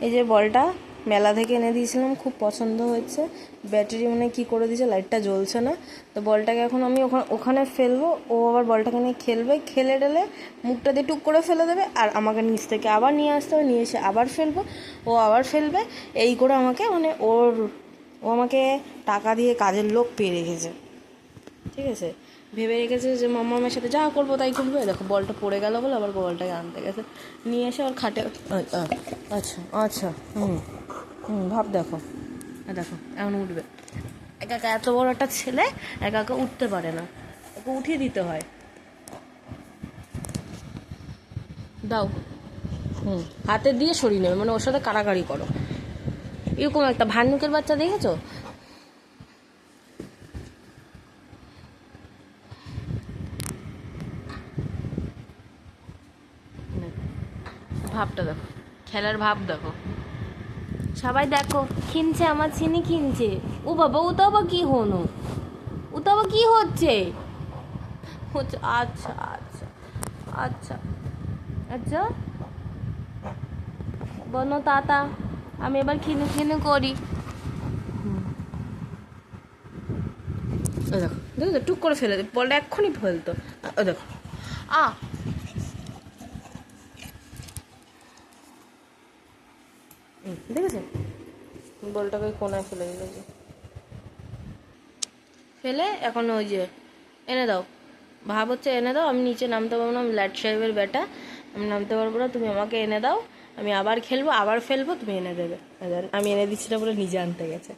এই যে বলটা মেলা থেকে এনে দিয়েছিলাম, খুব পছন্দ হয়েছে। ব্যাটারি মানে কি করে দিয়েছে, লাইটটা জ্বলছে না। তো বলটাকে এখন আমি ওখানে ফেলবো, ও আবার বলটাকে নিয়ে খেলবে, খেলে টেলে মুখটা দিয়ে টুক করে ফেলে দেবে, আর আমাকে নিচ থেকে আবার নিয়ে আসতে হবে, নিয়ে এসে আবার ফেলবো, ও আবার ফেলবে। এই করে আমাকে মানে ও আমাকে টাকা দিয়ে কাজের লোক পেয়ে রেখেছে, ঠিক আছে। ভেবে রেখেছে যে মামার সাথে যা করবো তাই করবে। দেখো বলটা পড়ে গেল বলে আবার বলটাকে আনতে গেছে, নিয়ে এসে আবার খাটে। আচ্ছা আচ্ছা, ভাব দেখো, দেখো এমন উঠবে। একা একা এত বড় একটা ছেলে একা একা উঠতে পারে না, ওকে উঠিয়ে দিতে হয়। দাও, হাতে দিয়ে সরিয়ে নেবে, মানে ওর সাথে কাড়াকাড়ি করো। এরকম একটা ভান্নুকের বাচ্চা দেখেছো? ভাবটা দেখো, খেলার ভাব দেখো। সবাই দেখো কিনছে, আমার চিনি কিনছে। ও বাবা, ও তো আবার কি হলো, ও তো আবার কি হচ্ছে। আচ্ছা আচ্ছা আচ্ছা আচ্ছা, বনো তাতা, আমি এবার খিনু খিনু করি। দেখো দেখো, টুক করে ফেলে বলটা এক্ষুনি ফেলতো। দেখো দেখেছো, বলটাকে কোনায় ফেলে দিল, ফেলে এখন ওই যে এনে দাও। ভাব হচ্ছে এনে দাও, আমি নিচে নামতে পারবো না, আমি ল্যাট সাহেবের বেটা, আমি নামতে পারবো না, তুমি আমাকে এনে দাও, আমি আবার খেলবো, আবার ফেলবো, তুমি এনে দেবে। আমি এনে দিচ্ছি না বলে নিজে আনতে গেছে,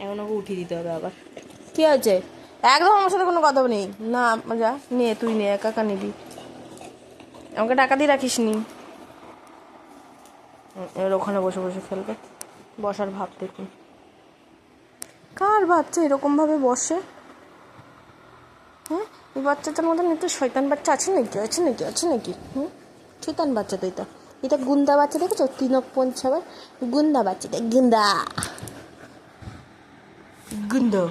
এখন ওকে উঠিয়ে দিতে হবে আবার। কি হয়েছে? একদম আমার সাথে কোনো কথা নেই না, যা নে, তুই নে, একা একা নিবি, আমাকে টাকা দিয়ে রাখিস নি। এবার ওখানে বসে বসে খেলবে, বসার ভাব দেখুন। কার বাচ্চা এরকমভাবে বসে? হ্যাঁ, এই বাচ্চাটার মতন একটু শয়তান বাচ্চা আছে নাকি, আছে নাকি, আছে নাকি? শয়তান বাচ্চা তো এটা গুন্দা বাচ্চা, দেখেছো? 3 6 গুন্দা বাচ্চাটা, গুন্দা গুন্দা।